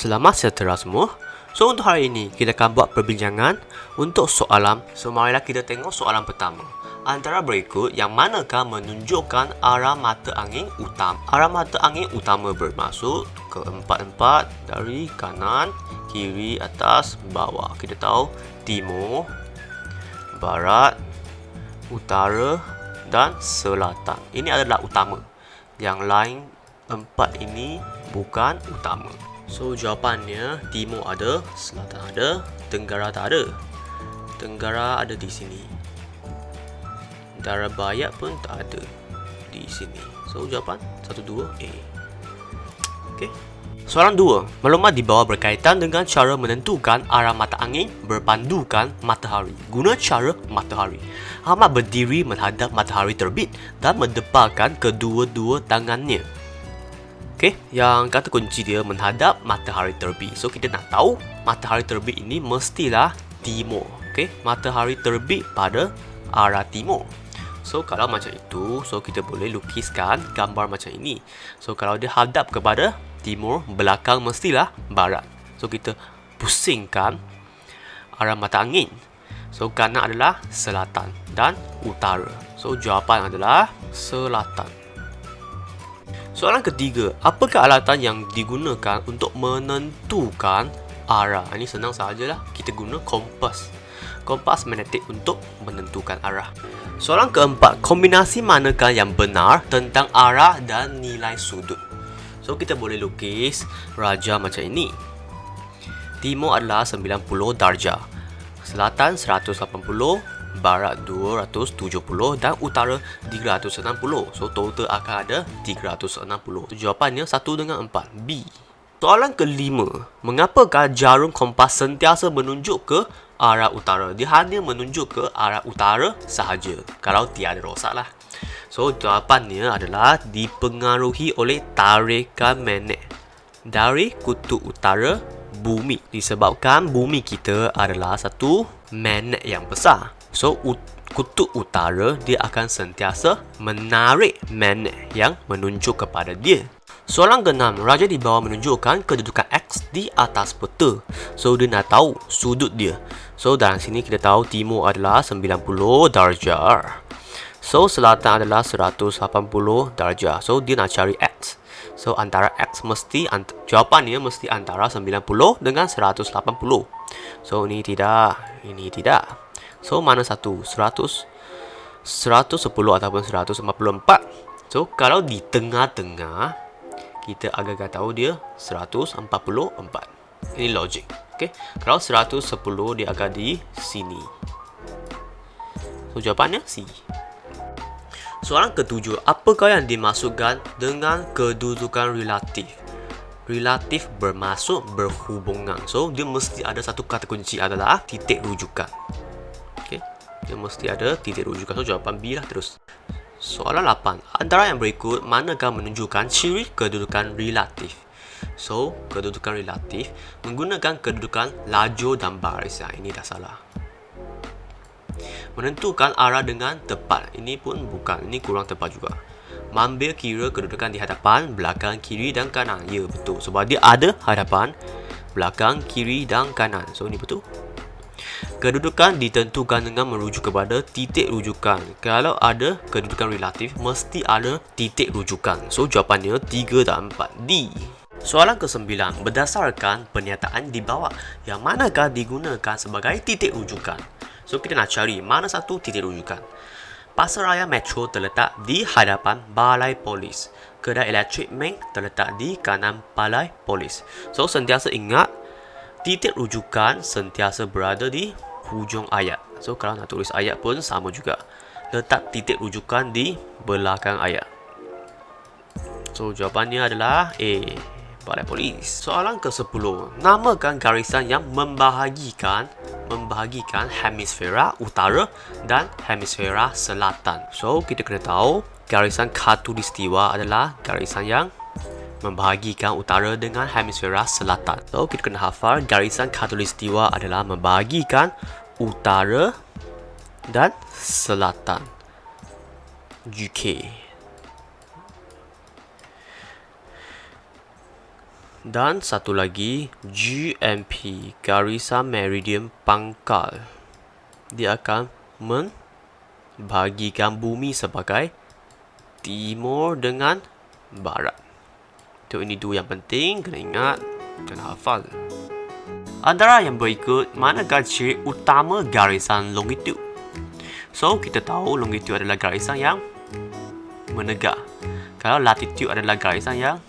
Selamat sejahtera semua. So untuk hari ini kita akan buat perbincangan untuk soalan. So marilah kita tengok soalan pertama. Antara berikut yang manakah menunjukkan arah mata angin utama? Arah mata angin utama bermaksud keempat-empat dari kanan, kiri, atas, bawah. Kita tahu timur, barat, utara dan selatan. Ini adalah utama. Yang lain empat ini bukan utama. So jawapannya timur ada, selatan ada, tenggara tak ada. Tenggara ada di sini. Utara barat pun tak ada di sini. So jawapan 1, 2 A. Okey. Soalan 2. Maklumat di bawah berkaitan dengan cara menentukan arah mata angin berpandukan matahari. Guna cara matahari. Ahmad berdiri menghadap matahari terbit dan mendepalkan kedua-dua tangannya. Okey, yang kata kunci dia menghadap matahari terbit. So kita nak tahu matahari terbit ini mestilah timur. Okey, matahari terbit pada arah timur. So kalau macam itu, so kita boleh lukiskan gambar macam ini. So kalau dia hadap kepada timur, belakang mestilah barat. So kita pusingkan arah mata angin. So kanan adalah selatan dan utara. So jawapan adalah selatan. Soalan ketiga, apakah alatan yang digunakan untuk menentukan arah? Ini senang sahajalah, kita guna kompas. Kompas magnetik untuk menentukan arah. Soalan keempat, kombinasi manakah yang benar tentang arah dan nilai sudut? So kita boleh lukis raja macam ini. Timur adalah 90 darjah, selatan 180, barat 270 dan utara 360. So total akan ada 360. Jawapannya 1 dengan 4, B. Soalan kelima, mengapakah jarum kompas sentiasa menunjuk ke arah utara? Dia hanya menunjuk ke arah utara sahaja, kalau tiada rosak lah. So jawapannya adalah dipengaruhi oleh tarikan magnet dari kutub utara bumi. Disebabkan bumi kita adalah satu magnet yang besar. So kutub utara dia akan sentiasa menarik magnet yang menunjuk kepada dia. Soalan ke-6, raja di bawah menunjukkan kedudukan X di atas peta. So dia nak tahu sudut dia. So dalam sini kita tahu timur adalah 90 darjah. So selatan adalah 180 darjah. So dia nak cari X. So antara X mesti jawapannya mesti antara 90 dengan 180. So ini tidak, ini tidak. So mana satu? 110 ataupun 144. So kalau di tengah-tengah, kita agak-agak tahu dia 144. Ini logik. Okay? Kalau 110 dia agak di sini. So jawapannya C. Soalan ketujuh, apakah yang dimaksudkan dengan kedudukan relatif? Relatif bermaksud berhubungan. So dia mesti ada satu kata kunci adalah titik rujukan. Okay? Dia mesti ada titik rujukan. So jawapan B lah terus. Soalan 8. Antara yang berikut manakah menunjukkan ciri kedudukan relatif? So, kedudukan relatif menggunakan kedudukan lajur dan baris. Ini dah salah. Menentukan arah dengan tepat. Ini pun bukan. Ini kurang tepat juga. Mengambil kira kedudukan di hadapan, belakang, kiri dan kanan. Ya, betul. Sebab dia ada hadapan, belakang, kiri dan kanan. So, ini betul. Kedudukan ditentukan dengan merujuk kepada titik rujukan. Kalau ada kedudukan relatif, mesti ada titik rujukan. So, jawapannya 3 dan 4, D. Soalan ke-9. Berdasarkan pernyataan di bawah, yang manakah digunakan sebagai titik rujukan? So, kita nak cari mana satu titik rujukan. Pasaraya Metro terletak di hadapan Balai Polis. Kedai elektrik Meng terletak di kanan Balai Polis. So, sentiasa ingat, titik rujukan sentiasa berada di hujung ayat. So kalau nak tulis ayat pun sama juga. Letak titik rujukan di belakang ayat. So jawapannya adalah A, Balai Polis. Soalan ke-10. Namakan garisan yang membahagikan hemisfera utara dan hemisfera selatan. So kita kena tahu garisan khatulistiwa adalah garisan yang membahagikan utara dengan hemisfera selatan. So kita kena hafal garisan khatulistiwa adalah membahagikan utara dan selatan. UK. Dan satu lagi, GMP, garisan meridian pangkal. Dia akan membahagikan bumi sebagai timur dengan barat. So, ini dua yang penting, kena ingat, kena hafal. Antara yang berikut, manakah ciri utama garisan longitude? So, kita tahu longitude adalah garisan yang menegak. Kalau latitude adalah garisan yang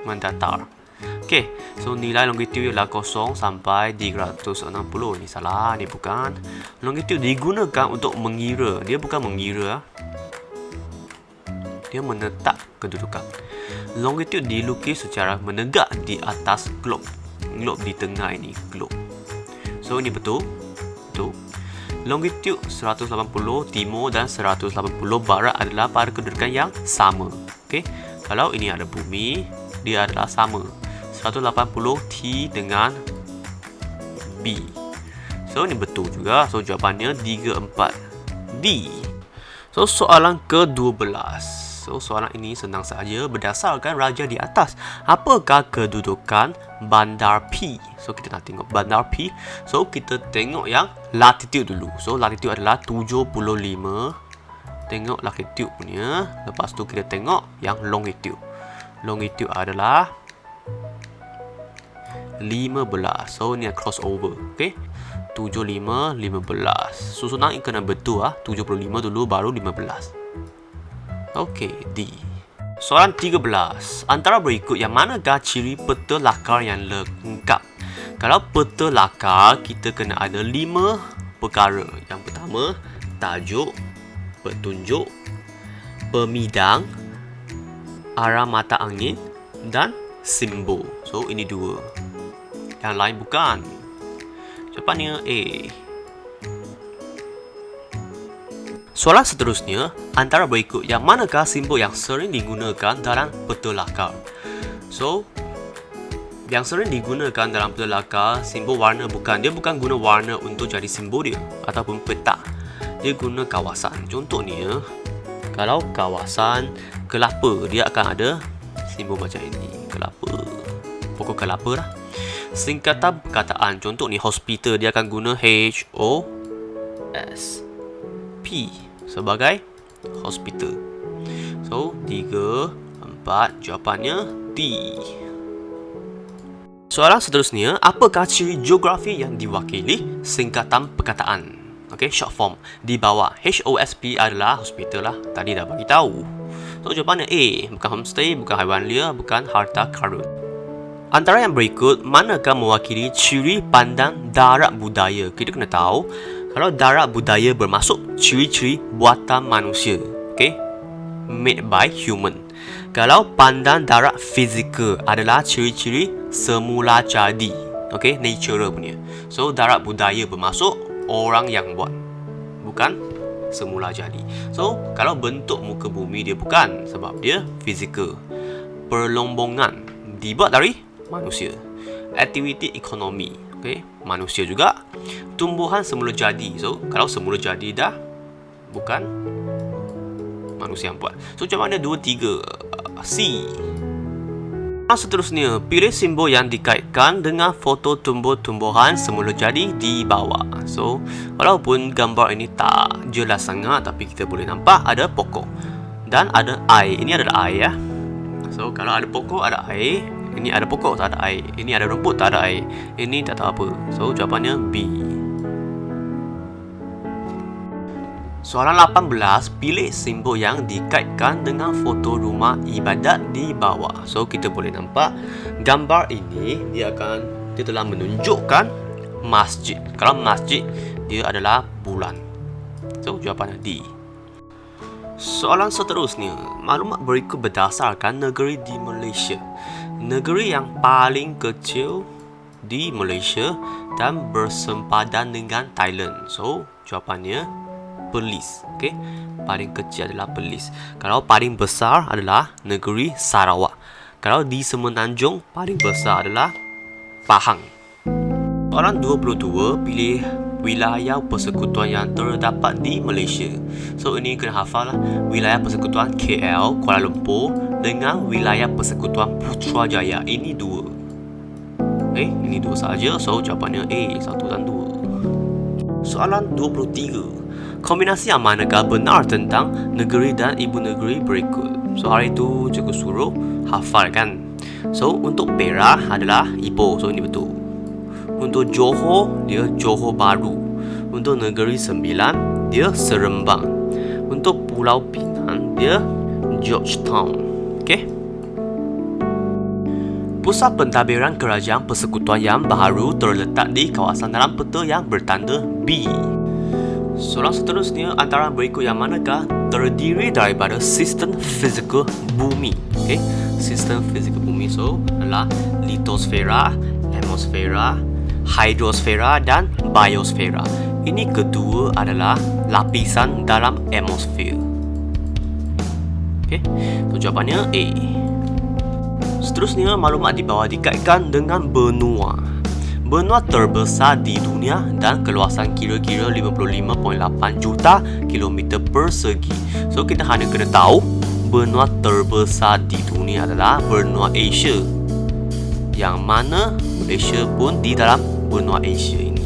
mendatar. Okey, so nilai longitude ialah 0 sampai 360. Ini salah, ini bukan. Longitude digunakan untuk mengira. Dia bukan mengira. Dia menetap kedudukan. Longitude dilukis secara menegak di atas globe. Globe di tengah ini, globe. So, ini betul. Betul. Longitude 180 timur dan 180 barat adalah pada kedudukan yang sama. Okey. Kalau ini ada bumi, dia adalah sama. 180 T dengan B. So, ini betul juga. So, jawapannya 3, 4 D. So, soalan ke-12. So, soalan ini senang saja berdasarkan raja di atas. Apakah kedudukan bandar P? So, kita nak tengok bandar P. So, kita tengok yang latitude dulu. So, latitude adalah 75. Tengok latitude punya. Lepas tu kita tengok yang longitude. Longitude adalah 15. So, ni crossover. Okay. 75, 15. Susunan ini kena betul. 75 dulu, baru 15. Okey, D. Soalan 13. Antara berikut yang manakah ciri peta lakar yang lengkap? Kalau peta lakar, kita kena ada 5 perkara. Yang pertama, tajuk, petunjuk, pemidang, arah mata angin dan simbol. So, ini 2. Yang lain bukan. Jawapannya A. Soalan seterusnya, antara berikut yang manakah simbol yang sering digunakan dalam peta lakar? So, yang sering digunakan dalam peta lakar, simbol warna bukan. Dia bukan guna warna untuk jadi simbol dia ataupun peta. Dia guna kawasan. Contohnya, kalau kawasan kelapa, dia akan ada simbol macam ini. Kelapa. Pokok kelapa lah. Singkatan perkataan, contoh ni hospital, dia akan guna H-O-S-P sebagai hospital. So, 3, 4, jawapannya D. Soalan seterusnya, apakah ciri geografi yang diwakili singkatan perkataan? Okay, short form. Di bawah HOSP adalah hospital lah. Tadi dah bagi tahu. So, jawapannya A. Bukan homestay, bukan haiwan liar, bukan harta karun. Antara yang berikut, manakah mewakili ciri pandang darat budaya? Kita kena tahu, kalau darat budaya bermaksud ciri-ciri buatan manusia. Okay? Made by human. Kalau pandang darat fizikal adalah ciri-ciri semula jadi. Okay? Natural punya. So, darat budaya bermaksud orang yang buat. Bukan semula jadi. So, kalau bentuk muka bumi dia bukan. Sebab dia fizikal. Perlombongan dibuat dari manusia. Aktiviti ekonomi. Okay? Manusia juga. Tumbuhan semula jadi. So, kalau semula jadi dah bukan manusia yang buat. So, jawapannya 2, 3 C. Seterusnya, pilih simbol yang dikaitkan dengan foto tumbuh-tumbuhan semula jadi di bawah. So, walaupun gambar ini tak jelas sangat, tapi kita boleh nampak ada pokok dan ada air. Ini adalah air ya. So, kalau ada pokok ada air. Ini ada pokok, tak ada air. Ini ada rumput, tak ada air. Ini tak tahu apa. So, jawapannya B. Soalan 18, pilih simbol yang dikaitkan dengan foto rumah ibadat di bawah. So, kita boleh nampak gambar ini, dia telah menunjukkan masjid. Kalau masjid, dia adalah bulan. So, jawapannya D. Soalan seterusnya, maklumat berikut berdasarkan negeri di Malaysia. Negeri yang paling kecil di Malaysia dan bersempadan dengan Thailand. So, jawapannya Perlis. Okay? Paling kecil adalah Perlis. Kalau paling besar adalah negeri Sarawak. Kalau di Semenanjung, paling besar adalah Pahang. Soalan 22, pilih wilayah persekutuan yang terdapat di Malaysia. So, ini kena hafal lah. Wilayah persekutuan KL, Kuala Lumpur dengan wilayah persekutuan Putrajaya. Ini 2. Ini dua saja. So jawapannya A, 1 dan 2. Soalan 23. Kombinasi yang manakah benar tentang negeri dan ibu negeri berikut? So hari itu cikgu suruh hafalkan. So untuk Perak adalah Ipoh. So ini betul. Untuk Johor, dia Johor Baru. Untuk Negeri Sembilan, dia Seremban. Untuk Pulau Pinang, dia Georgetown. Okey. Pusat pentadbiran kerajaan persekutuan yang baru terletak di kawasan dalam peta yang bertanda B. Soalan seterusnya, antara berikut yang manakah terdiri daripada sistem fizikal bumi? Okey. Sistem fizikal bumi so adalah litosfera, atmosfera, hidrosfera dan biosfera. Ini kedua adalah lapisan dalam atmosfer. Okey, so jawapannya A. Seterusnya, maklumat di bawah dikaitkan dengan benua. Benua terbesar di dunia dan keluasan kira-kira 55.8 juta kilometer persegi. So kita hanya kena tahu benua terbesar di dunia adalah benua Asia. Yang mana Malaysia pun di dalam benua Asia ini.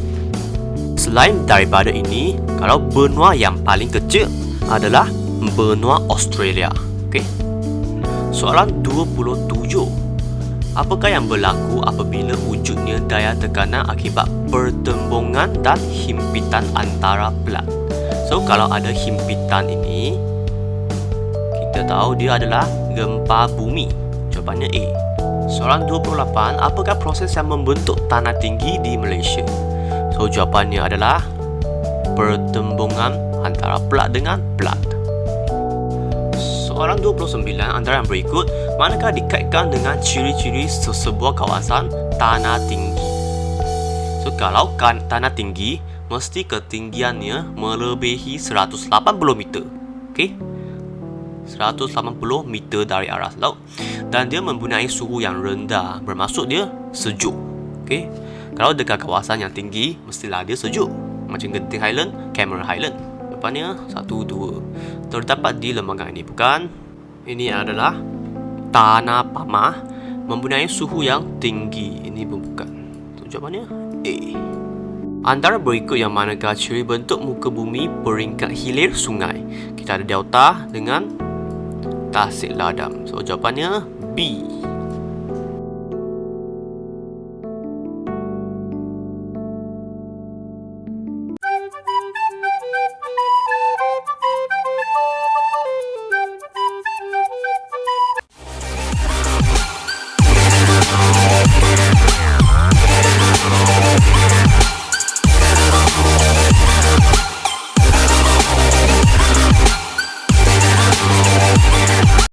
Selain daripada ini, kalau benua yang paling kecil adalah benua Australia. Okey. Soalan 27. Apakah yang berlaku apabila wujudnya daya tekanan akibat pertembungan dan himpitan antara plat? So kalau ada himpitan ini, kita tahu dia adalah gempa bumi. Jawapannya A. Soalan 28. Apakah proses yang membentuk tanah tinggi di Malaysia? So jawapannya adalah pertembungan antara plat dengan plat. Soalan 29. Antara yang berikut, manakah dikaitkan dengan ciri-ciri sesebuah kawasan tanah tinggi? So kalau tanah tinggi, mesti ketinggiannya melebihi 180 meter. Okey? 180 meter dari aras laut. Dan dia mempunyai suhu yang rendah, bermaksud dia sejuk. Okey? Kalau dekat kawasan yang tinggi, mestilah dia sejuk. Macam Genting Highland, Cameron Highland. Depannya 1, 2. Terdapat di lembaga ini, bukan? Ini adalah tanah pamah, mempunyai suhu yang tinggi. Ini pun bukan. So, jawapannya A. Antara berikut yang manakah ciri bentuk muka bumi peringkat hilir sungai? Kita ada delta dengan tasik ladam. So jawapannya B.